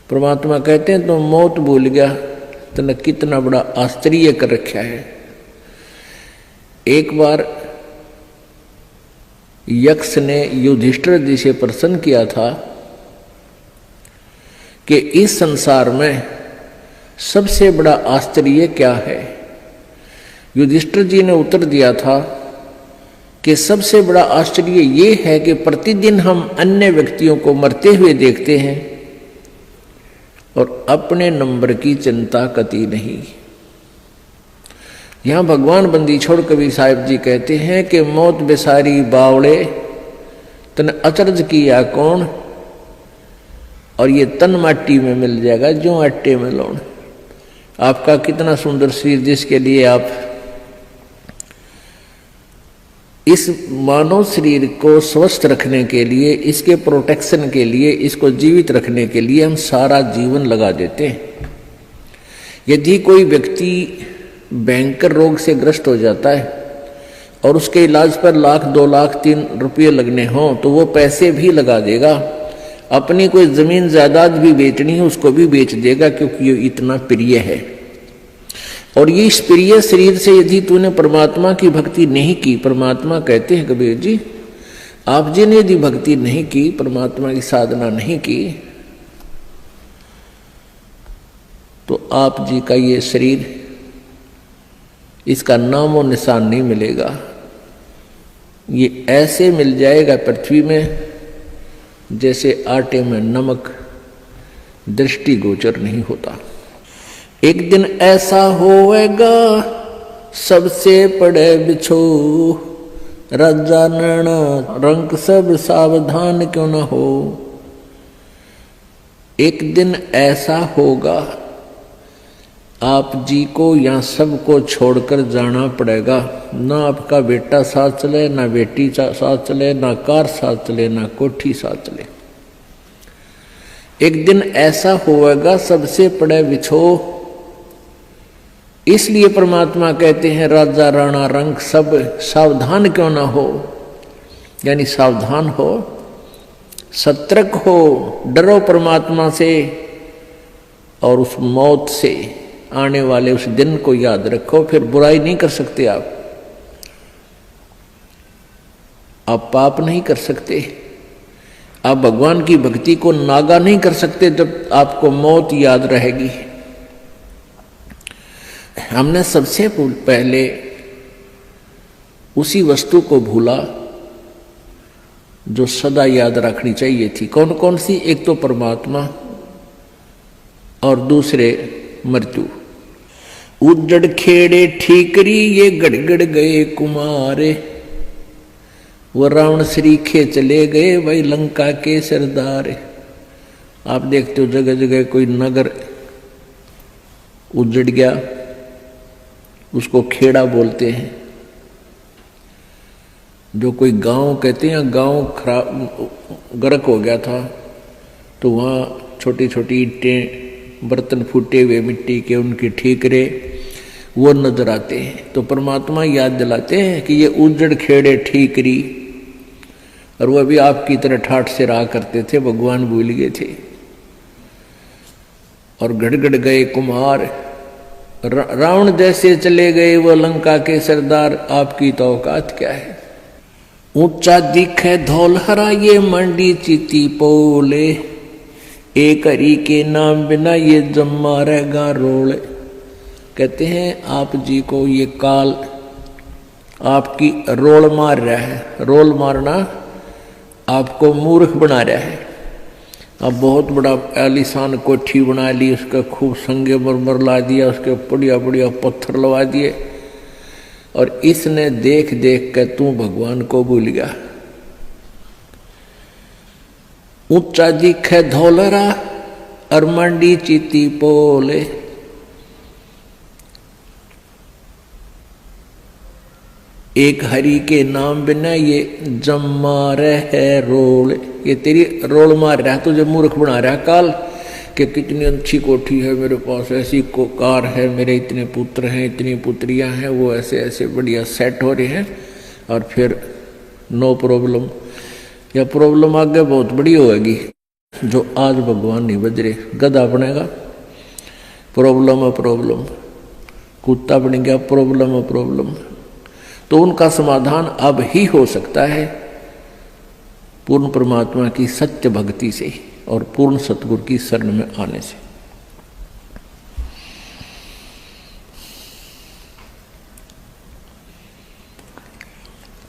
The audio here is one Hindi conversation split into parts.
परमात्मा कहते हैं तो मौत भूल गया, तूने कितना बड़ा आश्चर्य कर रखा है। एक बार यक्ष ने युधिष्ठिर जी से प्रश्न किया था कि इस संसार में सबसे बड़ा आश्चर्य क्या है। युधिष्ठिर जी ने उत्तर दिया था कि सबसे बड़ा आश्चर्य ये है कि प्रतिदिन हम अन्य व्यक्तियों को मरते हुए देखते हैं और अपने नंबर की चिंता कती नहीं। यहां भगवान बंदी छोड़ कबीर साहिब जी कहते हैं कि मौत बेसारी बावड़े तन अचरज किया कौन, और ये तन माटी में मिल जाएगा जो आटे में लौण। आपका कितना सुंदर शरीर, जिसके लिए आप इस मानव शरीर को स्वस्थ रखने के लिए, इसके प्रोटेक्शन के लिए, इसको जीवित रखने के लिए हम सारा जीवन लगा देते हैं। यदि कोई व्यक्ति भयंकर रोग से ग्रस्त हो जाता है और उसके इलाज पर लाख 2 लाख 3 रुपये लगने हों तो वो पैसे भी लगा देगा। अपनी कोई जमीन जायदाद भी बेचनी है उसको भी बेच देगा, क्योंकि ये इतना प्रिय है। और ये इस प्रिय शरीर से यदि तूने परमात्मा की भक्ति नहीं की, परमात्मा कहते हैं कबीर जी, आप जी ने यदि भक्ति नहीं की, परमात्मा की साधना नहीं की, तो आप जी का ये शरीर, इसका नामो निशान नहीं मिलेगा। ये ऐसे मिल जाएगा पृथ्वी में जैसे आटे में नमक, दृष्टि गोचर नहीं होता। एक दिन ऐसा होएगा सबसे पड़े बिछो, राजा नैना रंग सब सावधान क्यों न हो। एक दिन ऐसा होगा आप जी को या सबको छोड़कर जाना पड़ेगा। ना आपका बेटा साथ चले, ना बेटी साथ चले, ना कार साथ चले, ना कोठी साथ चले। एक दिन ऐसा होगा सबसे पड़े बिछो। इसलिए परमात्मा कहते हैं राजा राणा रंग सब सावधान क्यों ना हो, यानी सावधान हो, सतर्क हो, डरो परमात्मा से और उस मौत से, आने वाले उस दिन को याद रखो। फिर बुराई नहीं कर सकते आप पाप नहीं कर सकते, आप भगवान की भक्ति को नागा नहीं कर सकते जब आपको मौत याद रहेगी। हमने सबसे पहले उसी वस्तु को भूला जो सदा याद रखनी चाहिए थी। कौन कौन सी? एक तो परमात्मा और दूसरे मृत्यु। उजड़ खेड़े ठीकरी ये गड़गड़ गए कुमारे, वो रावण श्रीखे चले गए वही लंका के सरदार। आप देखते हो जगह जगह कोई नगर उजड़ गया, उसको खेड़ा बोलते हैं। जो कोई गांव कहते हैं, गांव खराब गर्क हो गया था तो वहाँ छोटी छोटी ईंटें, बर्तन फूटे हुए मिट्टी के, उनके ठीकरे वो नजर आते हैं। तो परमात्मा याद दिलाते हैं कि ये उजड़ खेड़े ठीकरी, और वह भी आपकी तरह ठाठ से रहा करते थे, भगवान भूल गए थे। और गड़गड़ गए कुम्हार, रावण जैसे चले गए वो लंका के सरदार, आपकी तो औकात क्या है। ऊंचा दिखे धौल हरा ये मंडी चीती पोले, एक हरि के नाम बिना ये जम्मा रहेगा रोल। कहते हैं आप जी को ये काल आपकी रोल मार रहा है। रोल मारना आपको मूर्ख बना रहा है। अब बहुत बड़ा आलीशान कोठी बना ली, उसका खूब संगे मरमर ला दिया, उसके बढ़िया बढ़िया पत्थर लगा दिए, और इसने देख देख कर तू भगवान को भूल गया। ऊंचा दिखे धौलरा और मंडी चीती पोले, एक हरि के नाम बिना ये जम्मा रहे रोल। ये तेरी रोल मार रहा है, तुझे मूर्ख बना रहा है काल कि कितनी अच्छी कोठी है मेरे पास, ऐसी कार है, मेरे इतने पुत्र हैं, इतनी पुत्रियां हैं, वो ऐसे ऐसे बढ़िया सेट हो रहे हैं, और फिर नो प्रॉब्लम, या प्रॉब्लम आगे बहुत बड़ी होगी। जो आज भगवान नहीं बज रहे। गधा बनेगा, प्रॉब्लम है प्रॉब्लम। कुत्ता बन गया, प्रॉब्लम है प्रॉब्लम। तो उनका समाधान अब ही हो सकता है पूर्ण परमात्मा की सत्य भक्ति से और पूर्ण सतगुरु की शरण में आने से।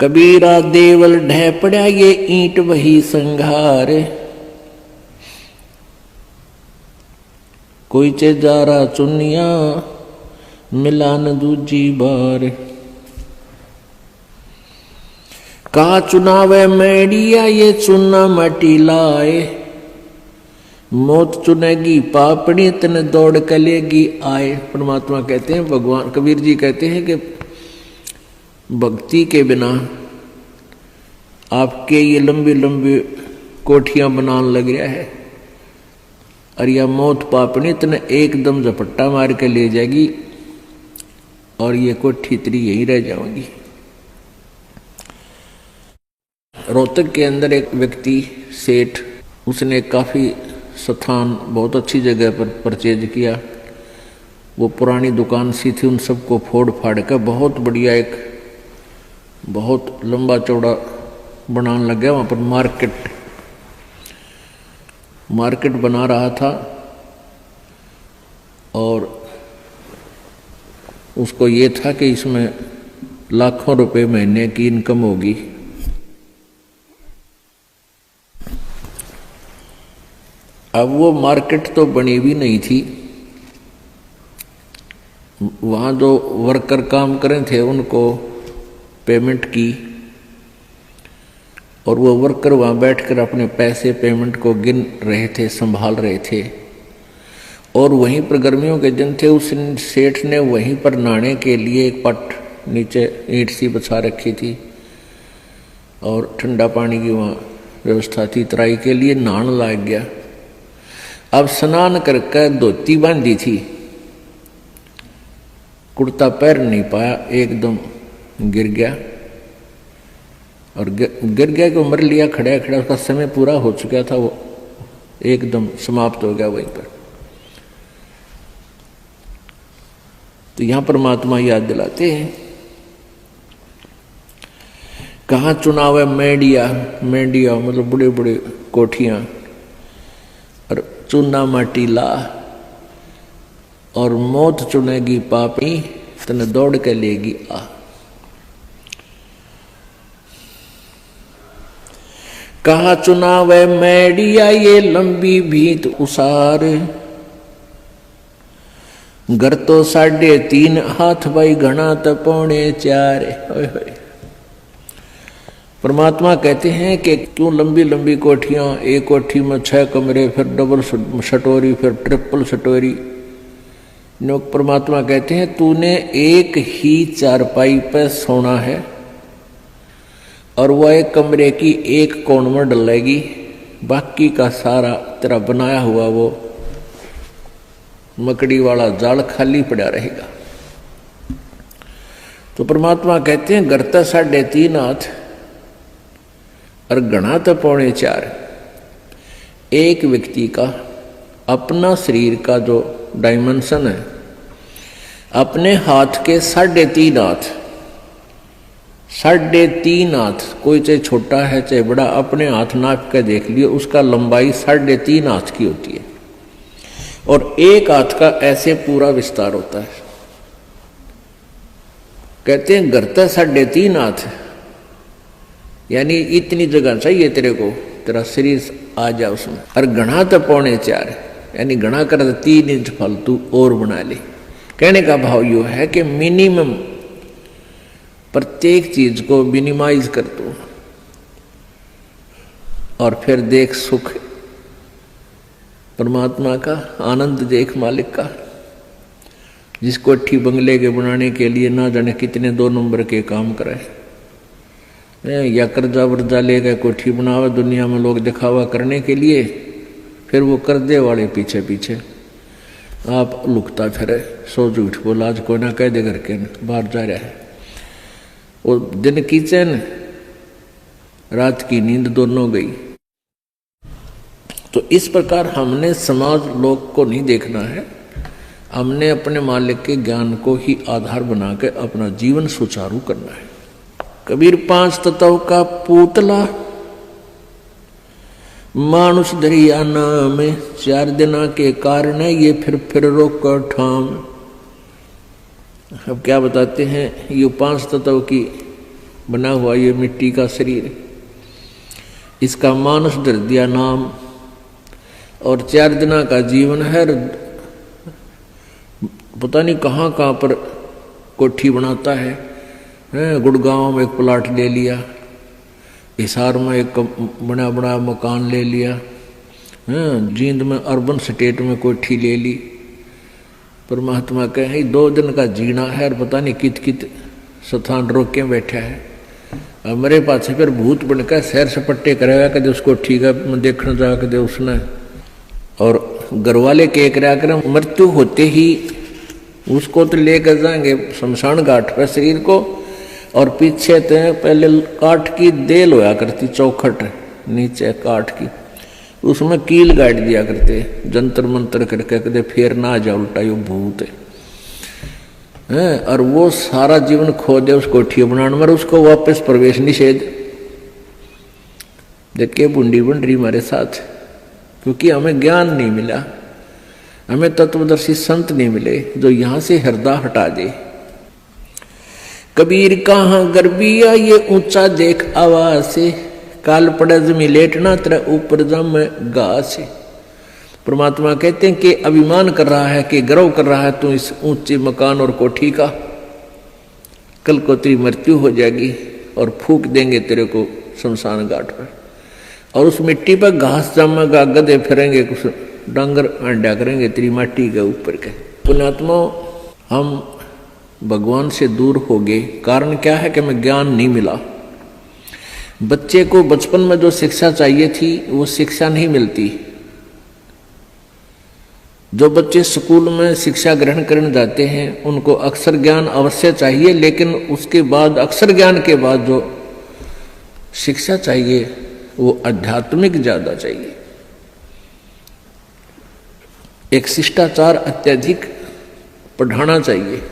कबीरा देवल ढह पड़ा ये ईंट वही संघार, कोई चे जारा चुनिया मिलान दूजी बार। का चुनावे मैडिया ये चुना मटी लाए, मौत चुनेगी पापड़ी तन दौड़ कलेगी आए। परमात्मा कहते हैं, भगवान कबीर जी कहते हैं कि भक्ति के बिना आपके ये लंबी लंबी कोठियां बनाने लग रहा है, और यह मौत पापनी तने एकदम झपट्टा मार के ले जाएगी और ये कोठी तेरी यहीं रह जाएगी। रोहतक के अंदर एक व्यक्ति सेठ, उसने काफी स्थान बहुत अच्छी जगह पर परचेज किया। वो पुरानी दुकान सी थी, उन सबको फोड़ फाड़ कर बहुत बढ़िया एक बहुत लंबा चौड़ा बनाने लग गया। वहाँ पर मार्केट बना रहा था, और उसको ये था कि इसमें लाखों रुपए महीने की इनकम होगी। अब वो मार्केट तो बनी भी नहीं थी, वहाँ जो वर्कर काम करे थे उनको पेमेंट की, और वो वर्कर वहाँ बैठकर अपने पैसे पेमेंट को गिन रहे थे, संभाल रहे थे। और वहीं पर गर्मियों के दिन थे, उस सेठ ने वहीं पर नहाने के लिए एक पट नीचे ईंट सी बिछा रखी थी, और ठंडा पानी की वहाँ व्यवस्था थी। तराई के लिए नहाने लग गया। अब स्नान करके धोती बांधी थी, कुर्ता पैर नहीं पाया, एकदम गिर गया, और गिर गया कि मर लिया खड़ा खड़ा। उसका समय पूरा हो चुका था, वो एकदम समाप्त हो गया वहीं पर। तो यहां परमात्मा याद दिलाते हैं, कहाँ चुनाव है मेडिया, मेडिया मतलब बड़े बड़े कोठियां, और चुना माटी ला, और मौत चुनेगी पापी तने दौड़ के लेगी आ। कहा चुनाव है मैडिया ये लंबी भीत उसार, घर तो 3.5 हाथ भाई घना तो 4.25। परमात्मा कहते हैं कि क्यों लंबी लंबी कोठियां, एक कोठी में 6 कमरे, फिर डबल सटोरी, फिर ट्रिपल सटोरी। परमात्मा कहते हैं तूने एक ही चारपाई पे सोना है, और वह एक कमरे की एक कोण में डलेगी, बाकी का सारा तेरा बनाया हुआ वो मकड़ी वाला जाल खाली पड़ा रहेगा। तो परमात्मा कहते हैं घर तो 3.5 हाथ और घना तो 4.25। एक व्यक्ति का अपना शरीर का जो डायमेंशन है, अपने हाथ के 3.5 हाथ, 3.5 हाथ, कोई चाहे छोटा है चाहे बड़ा, अपने हाथ नाप के देख लियो, उसका लंबाई 3.5 हाथ की होती है, और एक हाथ का ऐसे पूरा विस्तार होता है। कहते हैं घर तो 3.5 हाथ, यानी इतनी जगह चाहिए तेरे को, तेरा शरीर आ जा उसमें। और घना तो 4.25, यानी घना कर 3 इंच फालतू और बना ले। कहने का भाव यो है कि मिनिमम प्रत्येक चीज को मिनिमाइज कर दो, और फिर देख सुख परमात्मा का, आनंद देख मालिक का। जिस कोठी बंगले के बनाने के लिए ना जाने कितने 2 नंबर के काम करे, या कर्जा वर्जा लेकर कोठी बनावे दुनिया में लोग दिखावा करने के लिए, फिर वो कर्जे वाले पीछे पीछे आप लुकता फिरे, सो झूठ बोला आज कोई ना कह दे करके बाहर जा रहा है। वो दिन की चैन रात की नींद दोनों गई। तो इस प्रकार हमने समाज लोक को नहीं देखना है, हमने अपने मालिक के ज्ञान को ही आधार बनाकर अपना जीवन सुचारू करना है। कबीर 5 तत्व का पूतला मानुष दरिया नाम, 4 दिना के कारण ये फिर रोक ठाम। अब क्या बताते हैं, ये 5 तत्व की बना हुआ ये मिट्टी का शरीर, इसका मानुष धर दिया नाम, और 4 दिना का जीवन है। पता नहीं कहाँ कहाँ पर कोठी बनाता है, गुड़गांव में एक प्लाट ले लिया, हिसार में एक बड़ा बड़ा मकान ले लिया, जींद में अर्बन स्टेट में कोठी ले ली। परमात्मा कहे 2 दिन का जीना है और पता नहीं कित कित स्थान रोक के बैठा है। अब मेरे पास फिर भूत बनकर सैर सपट्टे करेगा, कदे उसको ठीक है देखने जा, कदे उसने, और घरवाले के करा कर मृत्यु होते ही उसको तो लेकर जाएंगे शमशान घाट पर शरीर को, और पीछे तो पहले काठ की देल होया करती, चौखट नीचे काठ की, उसमें कील गाड़ दिया करते, जंतर मंतर करके कदे फेर ना जा उल्टा यो भूत है। और वो सारा जीवन खो दे उस कोठी बनाने में, उसको वापस प्रवेश निषेध। देखिए बूंदी बन रही हमारे साथ, क्योंकि हमें ज्ञान नहीं मिला, हमें तत्वदर्शी संत नहीं मिले जो यहां से हृदय हटा दे। कबीर कहाँ गर्बिया ये ऊंचा देख आवाज से, काल पड़ा जमी लेटना तेरा ऊपर जम घास। परमात्मा कहते हैं कि अभिमान कर रहा है, कि गर्व कर रहा है तू इस ऊंचे मकान और कोठी का, कल को तेरी मृत्यु हो जाएगी और फूक देंगे तेरे को शमशान घाट पर, और उस मिट्टी पर घास जमेगा, गधे फिरेंगे, कुछ डांगर अंडा करेंगे तेरी माटी के ऊपर के। पुण्यात्मा, हम भगवान से दूर हो गए, कारण क्या है कि हमें ज्ञान नहीं मिला। बच्चे को बचपन में जो शिक्षा चाहिए थी वो शिक्षा नहीं मिलती। जो बच्चे स्कूल में शिक्षा ग्रहण करने जाते हैं उनको अक्षर ज्ञान अवश्य चाहिए, लेकिन उसके बाद अक्षर ज्ञान के बाद जो शिक्षा चाहिए वो आध्यात्मिक ज्यादा चाहिए। एक शिष्टाचार अत्यधिक पढ़ाना चाहिए।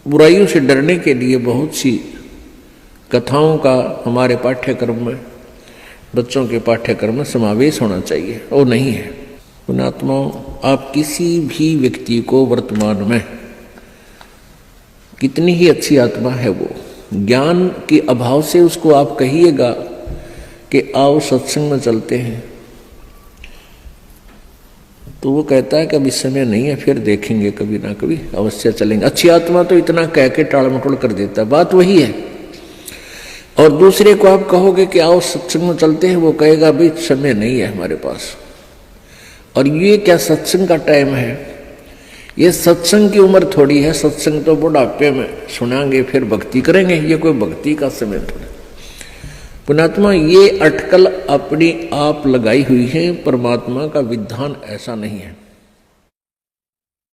बुराइयों से डरने के लिए बहुत सी कथाओं का हमारे पाठ्यक्रम में, बच्चों के पाठ्यक्रम में समावेश होना चाहिए, वो नहीं है। पुण्यात्माओं, आप किसी भी व्यक्ति को वर्तमान में कितनी ही अच्छी आत्मा है वो, ज्ञान के अभाव से उसको आप कहिएगा कि आओ सत्संग में चलते हैं, तो वो कहता है कि अभी समय नहीं है, फिर देखेंगे, कभी ना कभी अवश्य चलेंगे। अच्छी आत्मा तो इतना कह के टाल मटोल कर देता है, बात वही है। और दूसरे को आप कहोगे कि आओ सत्संग में चलते हैं, वो कहेगा अभी समय नहीं है हमारे पास। और ये क्या सत्संग का टाइम है? ये सत्संग की उम्र थोड़ी है, सत्संग तो बुढ़ापे में सुनाएंगे फिर भक्ति करेंगे, ये कोई भक्ति का समय थोड़ा। पुण्यात्मा, ये अटकल अपनी आप लगाई हुई है, परमात्मा का विधान ऐसा नहीं है।